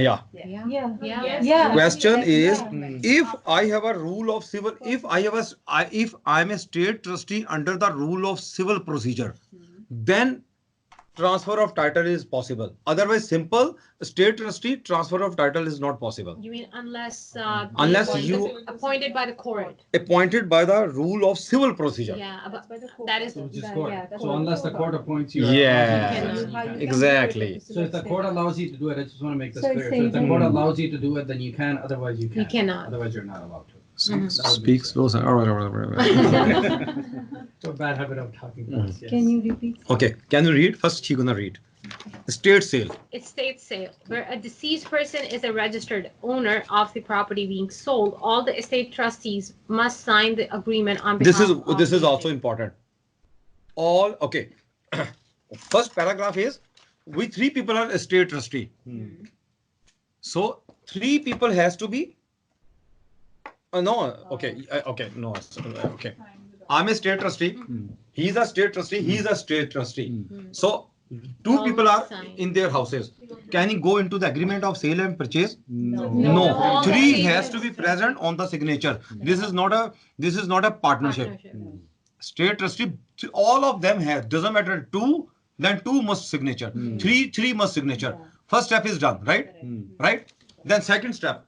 Yeah. Question is, if I have a rule of civil, if I'm a state trustee under the rule of civil procedure, then transfer of title is possible. Otherwise, simple state trustee transfer of title is not possible. You mean unless you appointed by the court? Appointed by the rule of civil procedure. Yeah, that is court. So unless the court appoints you, exactly. So if the court allows you to do it, I just want to make this clear. So if the court allows you to do it, then you can. Otherwise, you can't. You cannot. Otherwise, you're not allowed to. Speak slow, sir. So bad habit of talking fast. Yes. Can you repeat? Okay, can you read? First, she's gonna read. Estate sale. Estate sale, where a deceased person is a registered owner of the property being sold, all the estate trustees must sign the agreement on behalf of This is the also estate. important. All okay. First paragraph is we 3 people are estate trustee. So 3 people has to be. No, okay, okay, no, okay. I'm a state trustee. He's a state trustee. He's a state trustee. So 2 people are in their houses. Can he go into the agreement of sale and purchase? No. 3 has to be present on the signature. This is not a partnership. State trustee, all of them have. Doesn't matter 2, then 2 must signature. 3 must signature. First step is done, right? Right. Then second step.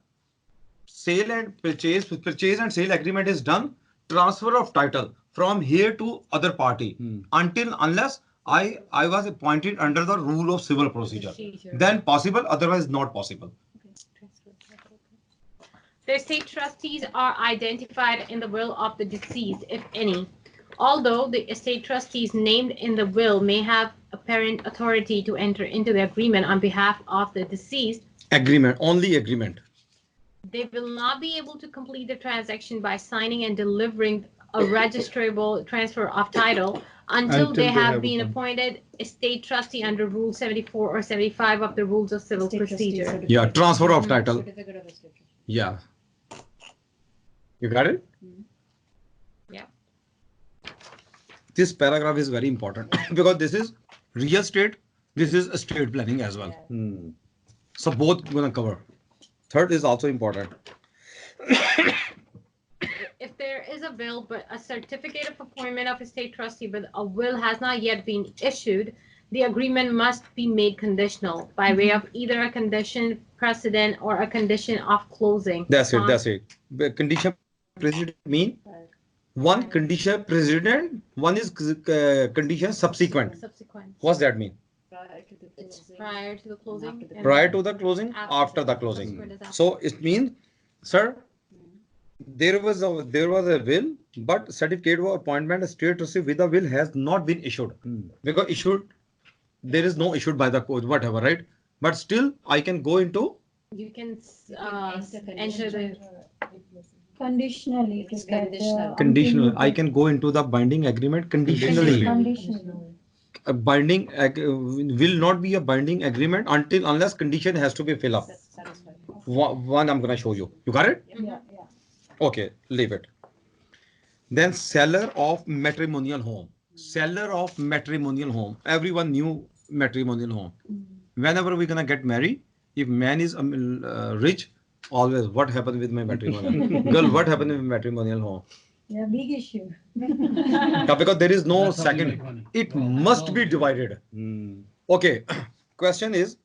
Sale and purchase and sale agreement is done. Transfer of title from here to other party unless I was appointed under the rule of civil procedure. Then possible, otherwise not possible. The estate trustees are identified in the will of the deceased, if any. Although the estate trustees named in the will may have apparent authority to enter into the agreement on behalf of the deceased. Agreement, only agreement. They will not be able to complete the transaction by signing and delivering a registrable transfer of title until they have been appointed estate trustee under Rule 74 or 75 of the Rules of Civil Procedure. Yeah, transfer of title. Yeah. You got it? Yeah. This paragraph is very important because this is real estate, this is estate planning as well. So both gonna cover. Third is also important. If there is a will, but a certificate of appointment of a state trustee but a will has not yet been issued, the agreement must be made conditional by way of either a condition precedent or a condition of closing. That's it. But condition precedent mean one condition precedent, one is condition subsequent. What's that mean? It's prior to the closing. Prior to the closing, after the closing. So it means, sir, there was a will, but certificate of appointment state trustee with a will has not been issued. Because there is no issued by the court, whatever, right? But still, I can go into. You can enter the Conditionally. Conditional. I can go into the binding agreement conditionally. A binding will not be a binding agreement unless condition has to be filled up. One I'm gonna show you. You got it? Yeah. Okay, leave it. Then seller of matrimonial home. Seller of matrimonial home. Everyone knew matrimonial home. Whenever we're gonna get married, if man is rich, always what happened with my matrimonial girl? What happened with matrimonial home? Yeah, big issue. Yeah, because there is no second. It must be divided. Okay. Question is,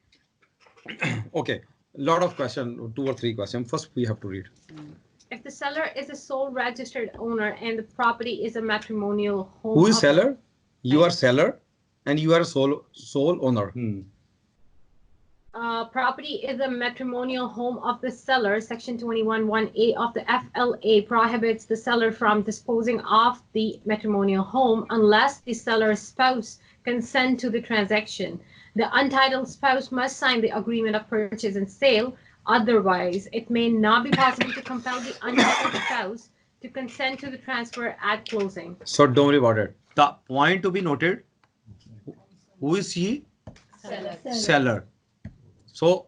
okay, lot of question, 2 or 3 questions. First, we have to read. If the seller is a sole registered owner and the property is a matrimonial home. Who is seller? You are seller and you are sole owner. Property is a matrimonial home of the seller. Section 21(1)(a) of the FLA prohibits the seller from disposing of the matrimonial home unless the seller's spouse consent to the transaction. The untitled spouse must sign the agreement of purchase and sale. Otherwise, it may not be possible to compel the untitled spouse to consent to the transfer at closing. So don't worry about it. The point to be noted, who is he? Seller. So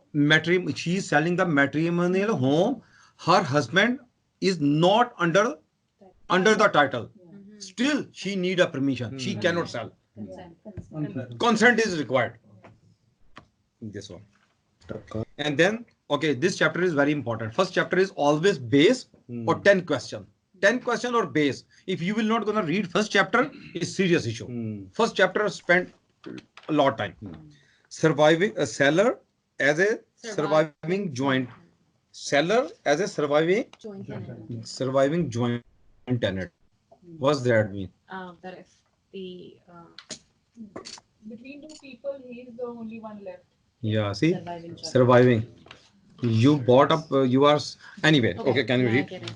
she is selling the matrimonial home. Her husband is not under the title. Still, she need a permission. She cannot sell. Consent is required. This one. And then, okay, this chapter is very important. First chapter is always base or 10 question. 10 question or base. If you will not gonna read first chapter, it's serious issue. First chapter spent a lot of time. Surviving a seller as a surviving joint. Seller as a surviving joint tenant. What's that mean? That if the Between two people, he is the only one left. Yeah, see, surviving joint. surviving. You bought up. You are anyway. Okay, can you yeah, I read? get it.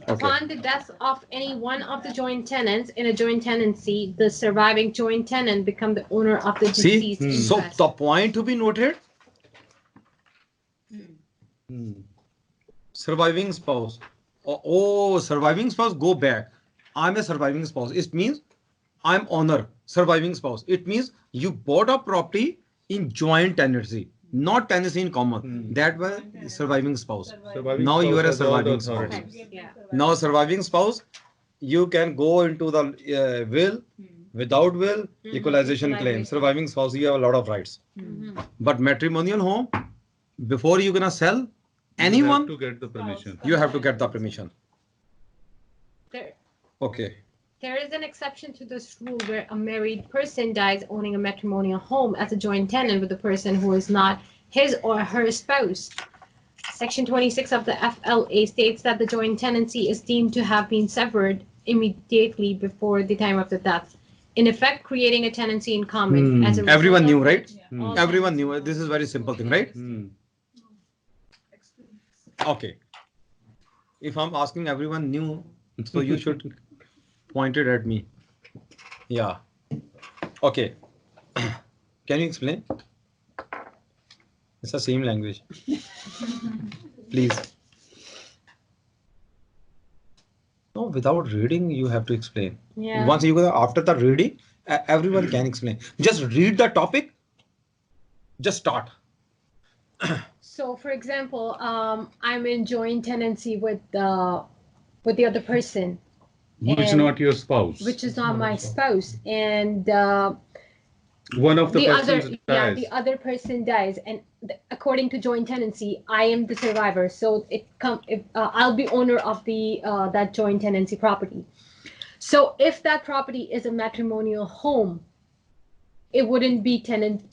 Okay. Upon the death of any one of the joint tenants in a joint tenancy, the surviving joint tenant become the owner of the See, deceased so interest. the point to be noted: surviving spouse. Oh, surviving spouse. Go back. I'm a surviving spouse. It means I'm owner. Surviving spouse. It means you bought a property in joint tenancy, not tenancy in common. That was surviving spouse. Now you are a surviving spouse. Yeah. Now surviving spouse, you can go into the will, without will, equalization claim. Surviving spouse, you have a lot of rights. But matrimonial home, before you're gonna sell anyone, to get the permission. you have to get the permission. There, Okay. there is an exception to this rule where a married person dies owning a matrimonial home as a joint tenant with a person who is not his or her spouse. Section 26 of the FLA states that the joint tenancy is deemed to have been severed immediately before the time of the death, in effect creating a tenancy in common. As a Everyone result knew, of right? which all Everyone tenants- knew. This is very simple thing, right? Okay. If I'm asking everyone knew, so you should point it at me. Yeah. Okay. Can you explain? It's the same language. Please. No, without reading, you have to explain. Yeah. Once you go after the reading, everyone can explain. Just read the topic. Just start. So, for example, I'm in joint tenancy with the other person, Which is And- not your spouse. which is not my spouse, and One of the the other, persons yeah, dies. the other person dies, and according to joint tenancy, I am the survivor. So I'll be owner of the that joint tenancy property. So if that property is a matrimonial home, it wouldn't be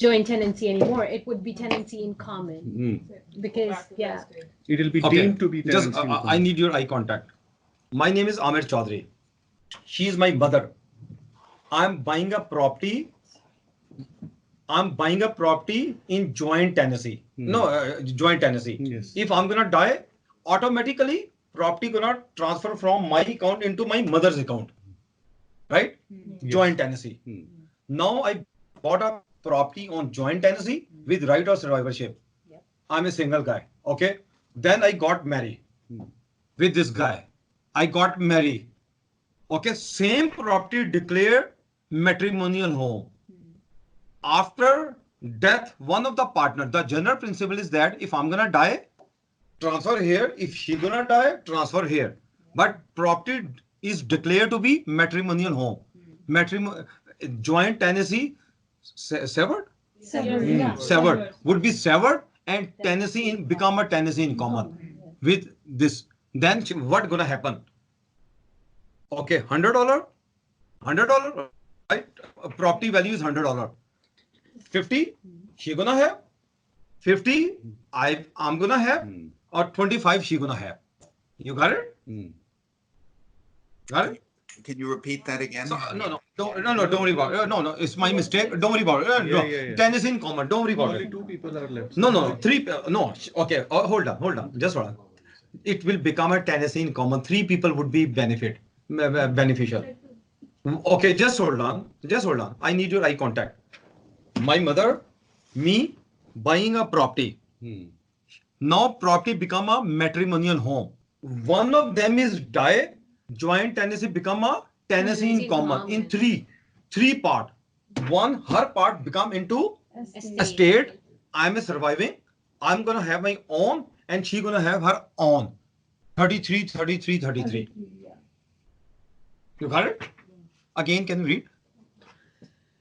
joint tenancy anymore. It would be tenancy in common because yeah. It will be Okay. deemed to be Just tenancy in I common. need your eye contact. My name is Aamer Chaudhry. She is my mother. I'm buying a property. I'm buying a property in joint tenancy. No, joint tenancy. Yes. If I'm gonna die, automatically property gonna transfer from my account into my mother's account. Right? Joint tenancy. Now I bought a property on joint tenancy with right of survivorship. I'm a single guy. Okay. Then I got married with this guy. I got married. Okay. Same property declared matrimonial home. After death, one of the partner, the general principle is that if I'm gonna die, transfer here. If she gonna die, transfer here. But property is declared to be matrimonial home. Joint tenancy severed? Severed. Would be severed and tenancy become a tenancy in common with this. Then what gonna happen? Okay, $100, right? Property value is $100. 50, she gonna have. 50, I'm gonna have, or 25, she gonna have. You got it? Got it? Can you repeat that again? So, no, don't worry about it. No, it's my mistake. Don't worry about it. No, Yeah. tennis in common. Don't worry about Only it. 2 people are left. No, 3. No, okay. Hold on. Just hold on. It will become a tennis in common. 3 people would be beneficial. Okay, just hold on. I need your eye contact. My mother, me, buying a property. Now property become a matrimonial home. One of them is die. Joint tenancy become a tenancy in common in three part. One, her part become into estate. I'm a surviving. I'm gonna have my own, and she gonna have her own. 33. You got it? Again, can you read?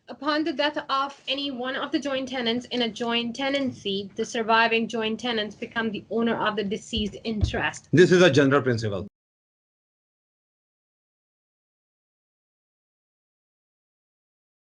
Upon the death of any one of the joint tenants in a joint tenancy, the surviving joint tenants become the owner of the deceased interest. This is a general principle.